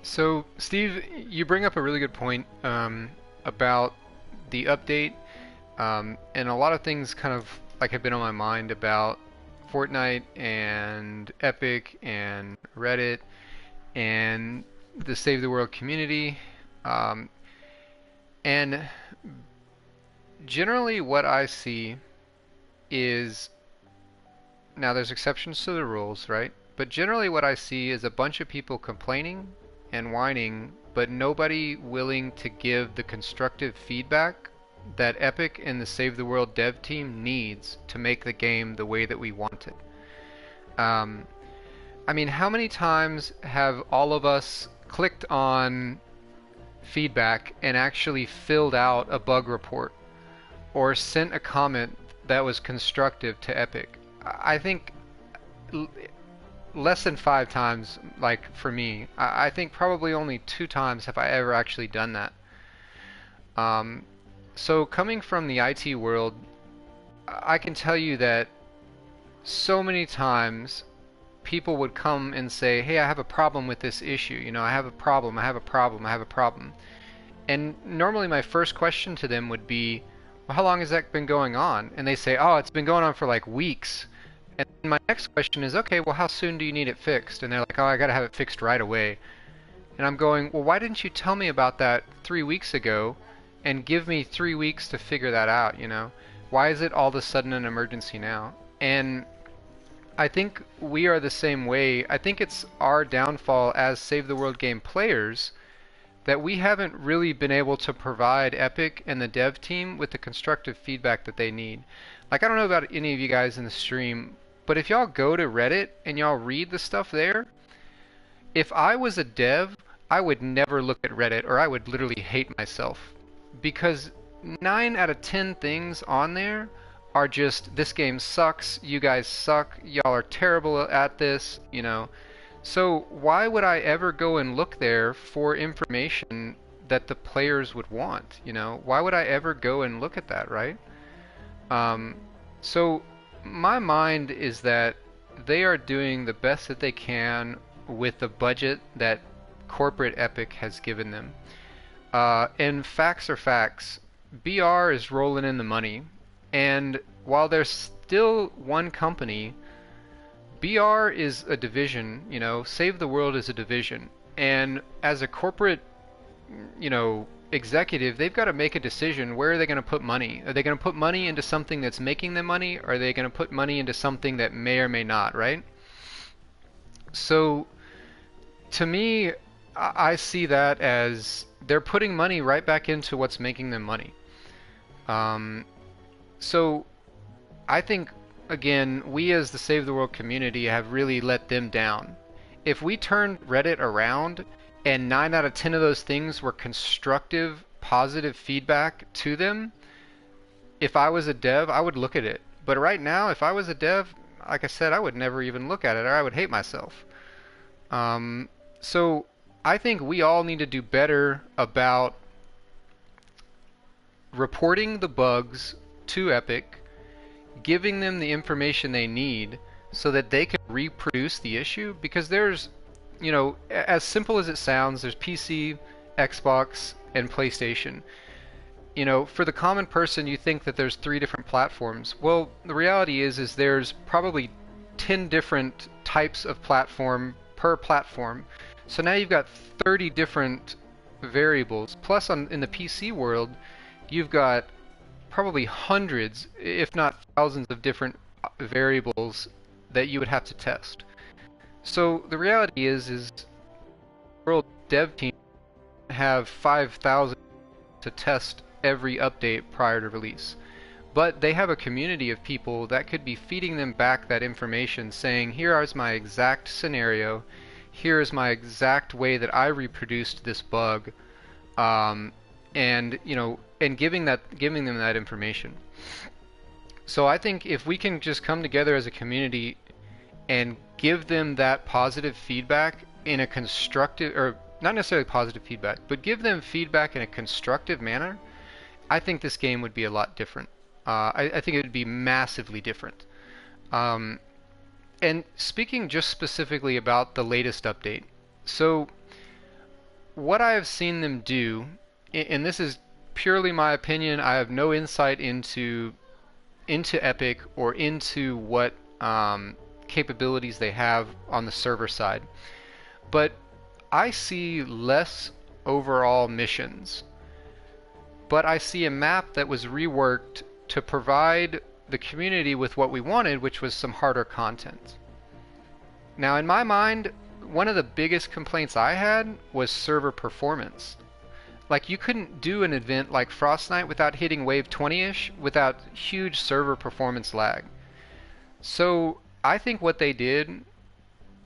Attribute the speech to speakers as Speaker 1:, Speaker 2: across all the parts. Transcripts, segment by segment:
Speaker 1: So, Steve, you bring up a really good point about the update, and a lot of things kind of like have been on my mind about Fortnite and Epic and Reddit and the Save the World community. Um, and generally, what I see is now there's exceptions to the rules, right? But generally, what I see is a bunch of people complaining and whining, but nobody willing to give the constructive feedback that Epic and the Save the World dev team needs to make the game the way that we want it. Um, I mean, how many times have all of us clicked on feedback and actually filled out a bug report or sent a comment that was constructive to Epic? I think less than 5 times, like for me. I think probably only 2 times have I ever actually done that. Um, so coming from the IT world, I can tell you that so many times people would come and say, "Hey, I have a problem with this issue. I have a problem. I have a problem. I have a problem." And normally my first question to them would be, "Well, how long has that been going on?" And they say, "Oh, it's been going on for like weeks." And my next question is, "Okay, well, how soon do you need it fixed?" And they're like, "Oh, I gotta have it fixed right away." And I'm going, "Well, why didn't you tell me about that 3 weeks ago and give me 3 weeks to figure that out? Why is it all of a sudden an emergency now?" And I think we are the same way. I think it's our downfall as Save the World game players that we haven't really been able to provide Epic and the dev team with the constructive feedback that they need. Like, I don't know about any of you guys in the stream, but if y'all go to Reddit and y'all read the stuff there, if I was a dev, I would never look at Reddit or I would literally hate myself. Because 9 out of 10 things on there are just, this game sucks, you guys suck, y'all are terrible at this. So why would I ever go and look there for information that the players would want? Why would I ever go and look at that, right? Um, so my mind is that they are doing the best that they can with the budget that corporate Epic has given them. And facts are facts. BR is rolling in the money, and while there's still one company, BR is a division. Save the World is a division. And as a corporate executive, they've got to make a decision. Where are they going to put money? Are they going to put money into something that's making them money? Or are they going to put money into something that may or may not, right? So to me, I see that as they're putting money right back into what's making them money. Um, so I think, again, we as the Save the World community have really let them down. If we turned Reddit around and 9 out of 10 of those things were constructive, positive feedback to them, if I was a dev, I would look at it. But right now, if I was a dev, like I said, I would never even look at it, or I would hate myself. So I think we all need to do better about reporting the bugs to Epic, giving them the information they need so that they can reproduce the issue. Because there's, as simple as it sounds, there's PC, Xbox, and PlayStation. For the common person, you think that there's 3 different platforms. Well, the reality is there's probably 10 different types of platform per platform. So now you've got 30 different variables. Plus, in the PC world, you've got probably hundreds, if not thousands, of different variables that you would have to test. So the reality is world dev team have 5,000 to test every update prior to release. But they have a community of people that could be feeding them back that information, saying, "Here is my exact scenario. Here is my exact way that I reproduced this bug," and giving them that information. So I think if we can just come together as a community and give them that positive feedback in a constructive, or not necessarily positive feedback, but give them feedback in a constructive manner, I think this game would be a lot different. I think it would be massively different. Um, and speaking just specifically about the latest update, so what I have seen them do, and this is purely my opinion, I have no insight into Epic or into what capabilities they have on the server side, but I see less overall missions, but I see a map that was reworked to provide the community with what we wanted, which was some harder content. Now, in my mind, one of the biggest complaints I had was server performance. Like, you couldn't do an event like Frost Night without hitting wave 20-ish without huge server performance lag. So I think what they did,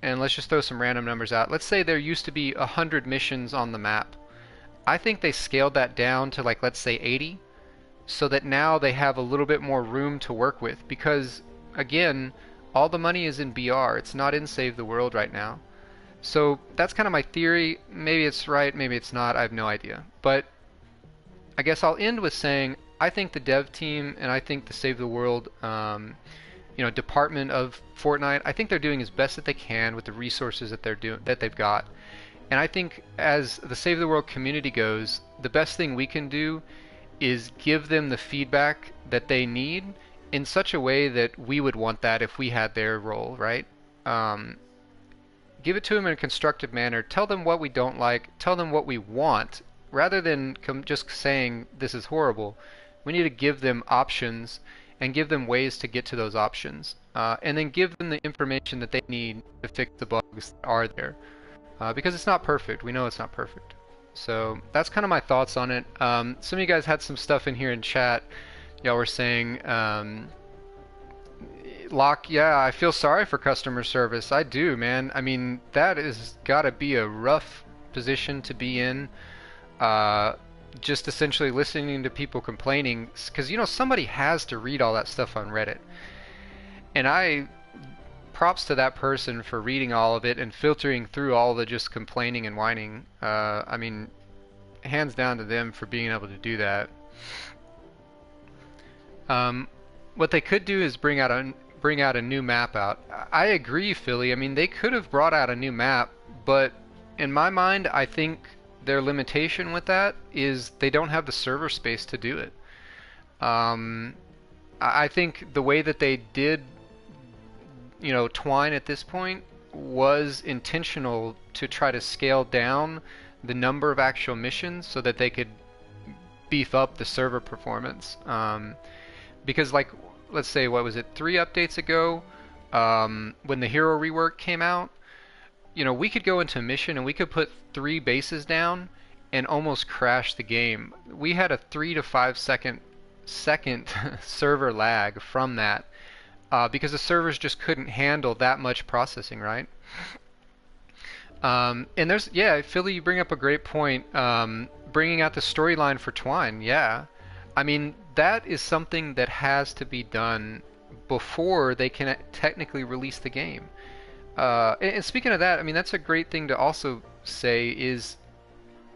Speaker 1: and let's just throw some random numbers out. Let's say there used to be 100 missions on the map. I think they scaled that down to, like, let's say 80, so that now they have a little bit more room to work with, because again, all the money is in BR. It's not in Save the World right now. So that's kind of my theory. Maybe it's right, maybe it's not. I have no idea. But I guess I'll end with saying I think the dev team and I think the Save the World department of Fortnite, I think they're doing as best that they can with the resources that they've got. And I think as the Save the World community goes, the best thing we can do is give them the feedback that they need in such a way that we would want that if we had their role, right? Give it to them in a constructive manner. Tell them what we don't like. Tell them what we want. Rather than just saying this is horrible, we need to give them options and give them ways to get to those options. And then give them the information that they need to fix the bugs that are there. Because it's not perfect. We know it's not perfect. So that's kind of my thoughts on it. Some of you guys had some stuff in here in chat. Y'all were saying, Locke, yeah, I feel sorry for customer service. I do, man. I mean, that is gotta be a rough position to be in. Just essentially listening to people complaining, because somebody has to read all that stuff on Reddit. And props to that person for reading all of it and filtering through all the just complaining and whining. I mean, hands down to them for being able to do that. What they could do is bring out a new map out. I agree, Philly. I mean, they could have brought out a new map, but in my mind, I think their limitation with that is they don't have the server space to do it. I think the way that they did, Twine at this point was intentional to try to scale down the number of actual missions so that they could beef up the server performance. Because, like, let's say, what was it, 3 updates ago, when the hero rework came out, we could go into a mission and we could put 3 bases down and almost crash the game. We had a 3 to 5 second server lag from that, because the servers just couldn't handle that much processing, right? And Philly, you bring up a great point, bringing out the storyline for Twine. Yeah, I mean, that is something that has to be done before they can technically release the game. And speaking of that, I mean, that's a great thing to also say is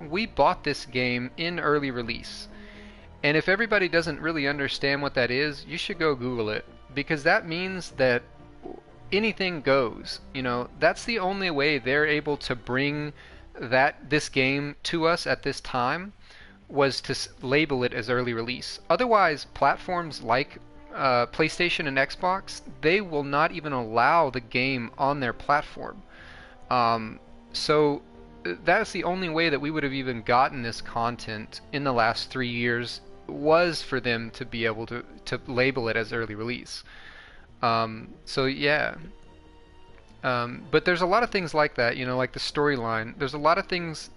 Speaker 1: we bought this game in early release. And if everybody doesn't really understand what that is, you should go Google it, because that means that anything goes. That's the only way they're able to bring this game to us at this time, was to label it as early release. Otherwise, platforms like PlayStation and Xbox, they will not even allow the game on their platform. So that's the only way that we would have even gotten this content in the last 3 years, was for them to be able to label it as early release. So yeah. But there's a lot of things like that, like the storyline. There's a lot of things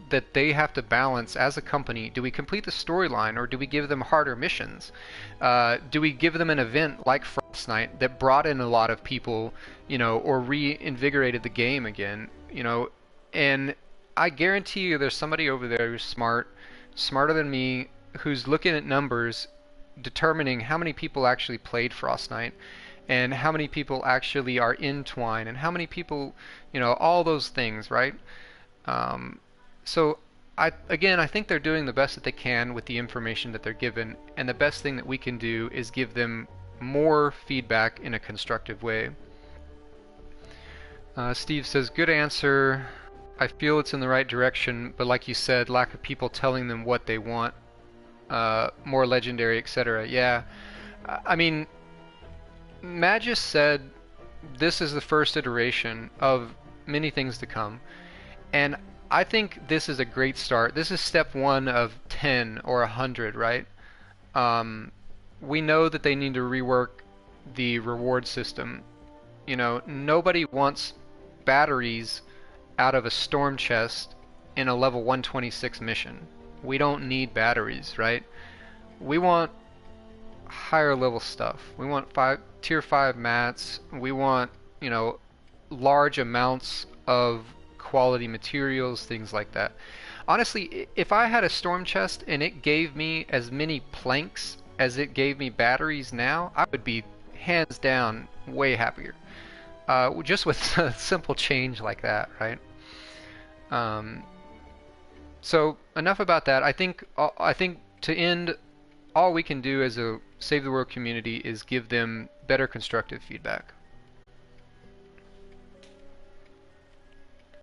Speaker 1: that they have to balance as a company. Do we complete the storyline, or do we give them harder missions? Do we give them an event like Frost Night that brought in a lot of people, or reinvigorated the game again, And I guarantee you there's somebody over there who's smarter than me, who's looking at numbers, determining how many people actually played Frost Night, and how many people actually are in Twine, and how many people, all those things, right? So I think they're doing the best that they can with the information that they're given, and the best thing that we can do is give them more feedback in a constructive way. Steve says, good answer. I feel it's in the right direction, but like you said, lack of people telling them what they want, more legendary, etc. Yeah, I mean, Magus said this is the first iteration of many things to come, and I think this is a great start. This is step one of 10 or 100, right? Um, we know that they need to rework the reward system. You know, nobody wants batteries out of a storm chest in a level 126 mission. We don't need batteries, right? We want higher level stuff. We want tier 5 mats. We want, you know, large amounts of quality materials, things like that. Honestly, if I had a storm chest and it gave me as many planks as it gave me batteries now, I would be hands down way happier. Just with a simple change like that, right? Um, so enough about that. I think to end, all we can do as a Save the World community is give them better constructive feedback.